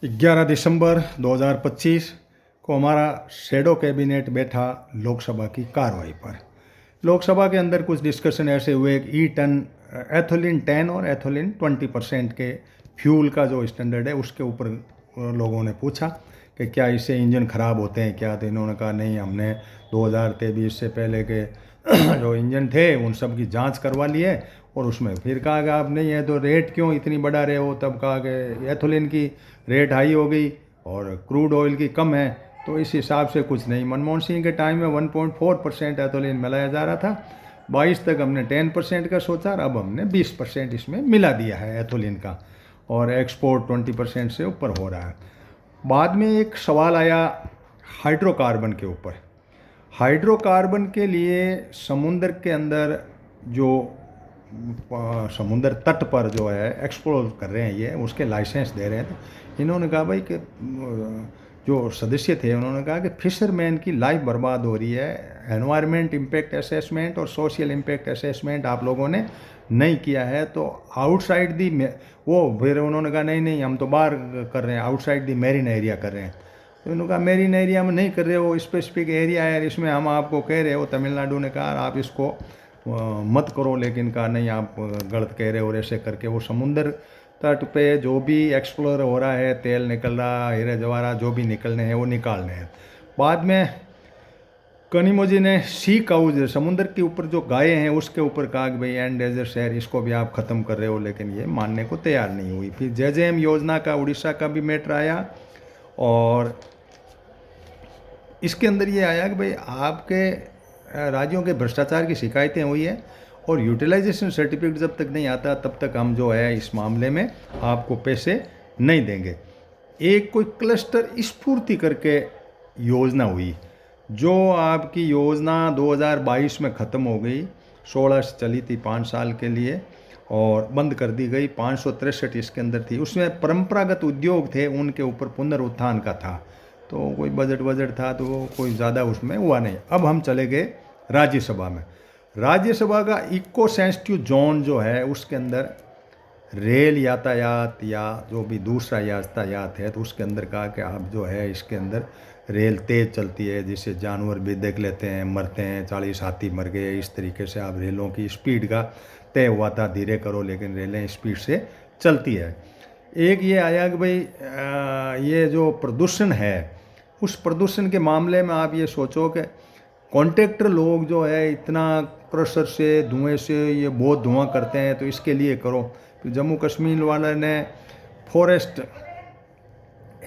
11 दिसंबर 2025 को हमारा shadow cabinet बैठा लोकसभा की कार्रवाई पर। लोकसभा के अंदर कुछ डिस्कशन ऐसे हुए कि एथोलिन 10 और एथोलिन 20% के फ्यूल का जो स्टैंडर्ड है उसके ऊपर लोगों ने पूछा कि क्या इससे इंजन ख़राब होते हैं क्या। तो इन्होंने कहा नहीं, हमने 2023 से पहले के जो इंजन थे उन सब की जांच करवा ली है। और उसमें फिर कहा कि आप नहीं है तो रेट क्यों इतनी बढ़ा रहे हो। तब कहा कि एथोलिन की रेट हाई हो गई और क्रूड ऑयल की कम है, तो इस हिसाब से कुछ नहीं। मनमोहन सिंह के टाइम में 1.4% एथोलिन मिलाया जा रहा था। 22 तक हमने 10% का सोचा और अब हमने 20% इसमें मिला दिया है एथोलिन का, और एक्सपोर्ट 20% से ऊपर हो रहा है। बाद में एक सवाल आया हाइड्रोकार्बन के ऊपर। हाइड्रोकार्बन के लिए समुद्र के अंदर जो समुद्र तट पर जो है एक्सप्लोर कर रहे हैं ये उसके लाइसेंस दे रहे हैं। तो इन्होंने कहा भाई कि जो सदस्य थे उन्होंने कहा कि फिशरमैन की लाइफ बर्बाद हो रही है, एनवायरनमेंट इम्पैक्ट असेसमेंट और सोशल इम्पैक्ट असेसमेंट आप लोगों ने नहीं किया है। तो आउटसाइड दी वो फिर उन्होंने कहा नहीं नहीं हम तो बाहर कर रहे हैं, आउटसाइड दी मेरीन एरिया कर रहे हैं। तो उन्होंने कहा मेरीन एरिया में नहीं कर रहे हो, स्पेसिफिक एरिया है इसमें हम आपको कह रहे हो। तमिलनाडु ने कहा आप इसको मत करो, लेकिन कहा नहीं आप गलत कह रहे हो। और ऐसे करके वो समुंदर तट पे जो भी एक्सप्लोर हो रहा है, तेल निकल रहा, हीरे जवाहरात जो भी निकलने हैं वो निकालने हैं। बाद में कनिमोजी ने सी काउज समुद्र के ऊपर जो गायें हैं उसके ऊपर कहा कि भाई एंडेंजर शहर इसको भी आप ख़त्म कर रहे हो, लेकिन ये मानने को तैयार नहीं हुई। फिर जेजेएम योजना का उड़ीसा का भी मैटर आया और इसके अंदर ये आया कि भाई आपके राज्यों के भ्रष्टाचार की शिकायतें हुई है और यूटिलाइजेशन सर्टिफिकेट जब तक नहीं आता तब तक हम जो है इस मामले में आपको पैसे नहीं देंगे। एक कोई क्लस्टर स्फूर्ति करके योजना हुई, जो आपकी योजना 2022 में ख़त्म हो गई। 16 से चली थी 5 साल के लिए और बंद कर दी गई। 563 इसके अंदर थी। उसमें परंपरागत उद्योग थे उनके ऊपर पुनरुत्थान का था। तो कोई बजट था तो कोई ज़्यादा उसमें हुआ नहीं। अब हम चले गए राज्यसभा में। राज्यसभा का इको सेंसिटिव जोन जो है उसके अंदर रेल यातायात या जो भी दूसरा यातायात है तो उसके अंदर कहा कि आप जो है इसके अंदर रेल तेज़ चलती है जिससे जानवर भी देख लेते हैं, मरते हैं, 40 हाथी मर गए। इस तरीके से आप रेलों की स्पीड का तय हुआ था धीरे करो, लेकिन रेलें स्पीड से चलती है। एक ये आया कि भाई ये जो प्रदूषण है उस प्रदूषण के मामले में आप ये सोचो कि कॉन्ट्रैक्टर लोग जो है इतना प्रेशर से धुएं से ये बहुत धुआं करते हैं, तो इसके लिए करो। तो जम्मू कश्मीर वाले ने फॉरेस्ट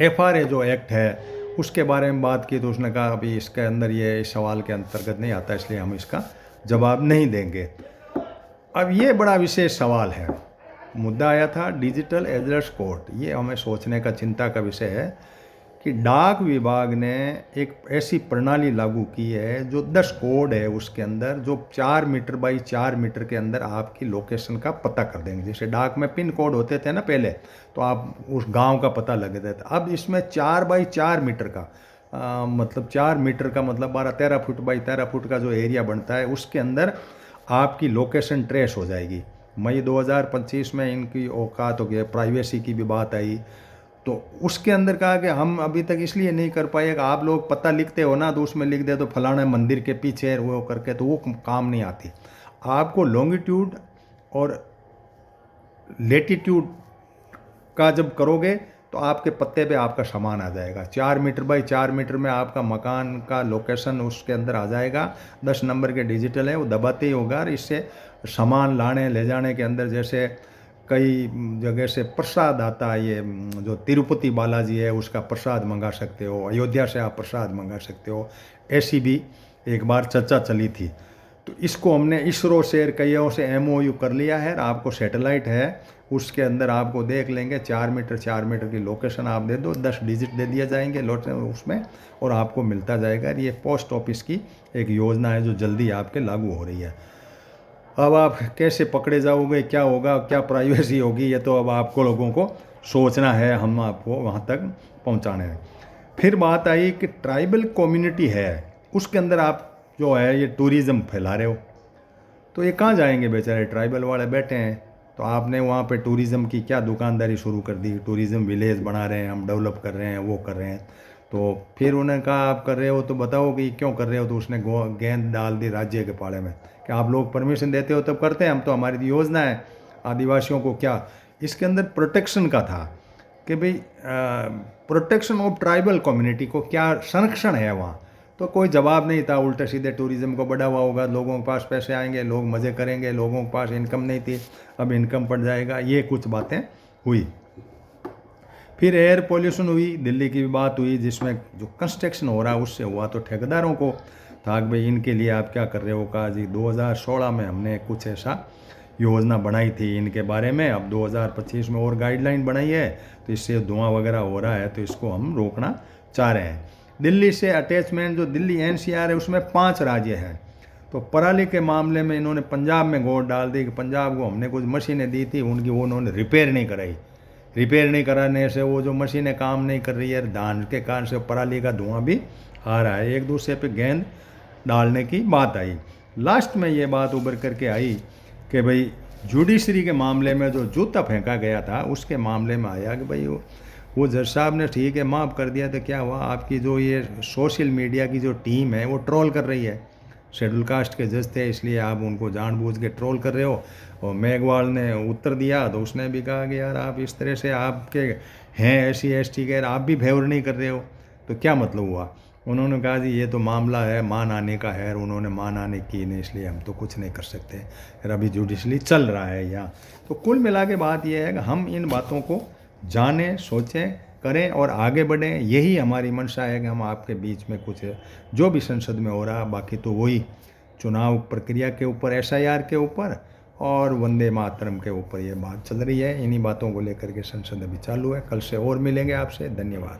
FRA जो एक्ट है उसके बारे में बात की, तो उसने कहा अभी इसके अंदर ये इस सवाल के अंतर्गत नहीं आता, इसलिए हम इसका जवाब नहीं देंगे। अब ये बड़ा विशेष सवाल है। मुद्दा आया था डिजिटल एड्रेस कोड। ये हमें सोचने का चिंता का विषय है कि डाक विभाग ने एक ऐसी प्रणाली लागू की है जो 10 कोड है उसके अंदर, जो 4 मीटर बाई 4 मीटर के अंदर आपकी लोकेशन का पता कर देंगे। जैसे डाक में पिन कोड होते थे ना पहले, तो आप उस गांव का पता लग देता था। अब इसमें 4 बाई 4 मीटर का मतलब 4 मीटर का मतलब 12-13 फुट बाई 13 फुट का जो एरिया बनता है उसके अंदर आपकी लोकेशन ट्रेस हो जाएगी। मई 2025 में इनकी औकात हो गई, प्राइवेसी की भी बात आई। तो उसके अंदर कहा कि हम अभी तक इसलिए नहीं कर पाए कि आप लोग पता लिखते हो ना तो उसमें लिख दे तो फलाना मंदिर के पीछे वो करके, तो वो काम नहीं आती। आपको लॉन्गिट्यूड और लेटीट्यूड का जब करोगे तो आपके पत्ते पे आपका सामान आ जाएगा। 4 मीटर बाई 4 मीटर में आपका मकान का लोकेशन उसके अंदर आ जाएगा। 10 नंबर के डिजिटल है, वो दबाते ही होगा। और इससे सामान लाने ले जाने के अंदर जैसे कई जगह से प्रसाद आता है, ये जो तिरुपति बालाजी है उसका प्रसाद मंगा सकते हो, अयोध्या से आप प्रसाद मंगा सकते हो। ऐसी भी एक बार चर्चा चली थी। तो इसको हमने इसरो से कईयों से MOU कर लिया है। आपको सैटेलाइट है उसके अंदर आपको देख लेंगे, 4 मीटर की लोकेशन आप दे दो, 10 डिजिट दे दिए जाएंगे उसमें और आपको मिलता जाएगा। ये पोस्ट ऑफिस की एक योजना है जो जल्दी आपके लागू हो रही है। अब आप कैसे पकड़े जाओगे, क्या होगा, क्या प्राइवेसी होगी, ये तो अब आपको लोगों को सोचना है, हम आपको वहाँ तक पहुँचाने हैं। फिर बात आई कि ट्राइबल कम्युनिटी है उसके अंदर आप जो है ये टूरिज़्म फैला रहे हो, तो ये कहाँ जाएंगे बेचारे ट्राइबल वाले बैठे हैं। तो आपने वहाँ पे टूरिज़्म की क्या दुकानदारी शुरू कर दी, टूरिज़्म विलेज बना रहे हैं हम, डेवलप कर रहे हैं, वो कर रहे हैं। तो फिर उन्होंने कहा आप कर रहे हो तो बताओ कि क्यों कर रहे हो, तो उसने गेंद डाल दी राज्य के पाड़े में कि आप लोग परमिशन देते हो तब करते हैं, हम तो हमारी तो योजना है आदिवासियों को क्या। इसके अंदर प्रोटेक्शन का था कि भाई प्रोटेक्शन ऑफ ट्राइबल कम्युनिटी को क्या संरक्षण है वहाँ। तो कोई जवाब नहीं था, उल्टे सीधे टूरिज़्म को बढ़ावा होगा, लोगों के पास पैसे आएंगे, लोग मज़े करेंगे, लोगों के पास इनकम नहीं थी अब इनकम बढ़ जाएगा, ये कुछ बातें हुई। फिर एयर पोल्यूशन हुई, दिल्ली की भी बात हुई जिसमें जो कंस्ट्रक्शन हो रहा है उससे हुआ। तो ठेकेदारों को था कि भाई इनके लिए आप क्या कर रहे हो। कहा जी 2016 में हमने कुछ ऐसा योजना बनाई थी इनके बारे में, अब 2025 में और गाइडलाइन बनाई है, तो इससे धुआं वगैरह हो रहा है तो इसको हम रोकना चाह रहे हैं। दिल्ली से अटैचमेंट जो दिल्ली एनसीआर है उसमें 5 राज्य हैं। तो पराली के मामले में इन्होंने पंजाब में गोद डाल दी कि पंजाब को हमने कुछ मशीनें दी थी, उनकी वो उन्होंने रिपेयर नहीं कराई। रिपेयर नहीं कराने से वो जो मशीनें काम नहीं कर रही है, धान के कारण से पराली का धुआं भी आ रहा है। एक दूसरे पे गेंद डालने की बात आई। लास्ट में ये बात उभर करके आई कि भाई जुडिशरी के मामले में जो जूता फेंका गया था उसके मामले में आया कि भाई वो जज साहब ने ठीक है माफ़ कर दिया, तो क्या हुआ आपकी जो ये सोशल मीडिया की जो टीम है वो ट्रोल कर रही है। शेड्यूल कास्ट के जज थे इसलिए आप उनको जानबूझ के ट्रोल कर रहे हो। और मेघवाल ने उत्तर दिया तो उसने भी कहा कि यार आप इस तरह से आपके हैं SC ST के, आप भी फेवर नहीं कर रहे हो, तो क्या मतलब हुआ। उन्होंने कहा जी ये तो मामला है मान आने का है, उन्होंने मान आने की नहीं इसलिए हम तो कुछ नहीं कर सकते, फिर अभी जुडिशली चल रहा है यहाँ। तो कुल मिला के बात यह है कि हम इन बातों को जानें, सोचें, करें और आगे बढ़ें। यही हमारी मंशा है कि हम आपके बीच में कुछ जो भी संसद में हो रहा, बाकी तो वही चुनाव प्रक्रिया के ऊपर, SIR के ऊपर और वंदे मातरम के ऊपर ये बात चल रही है। इन्हीं बातों को लेकर के संसद अभी चालू है। कल से और मिलेंगे आपसे। धन्यवाद।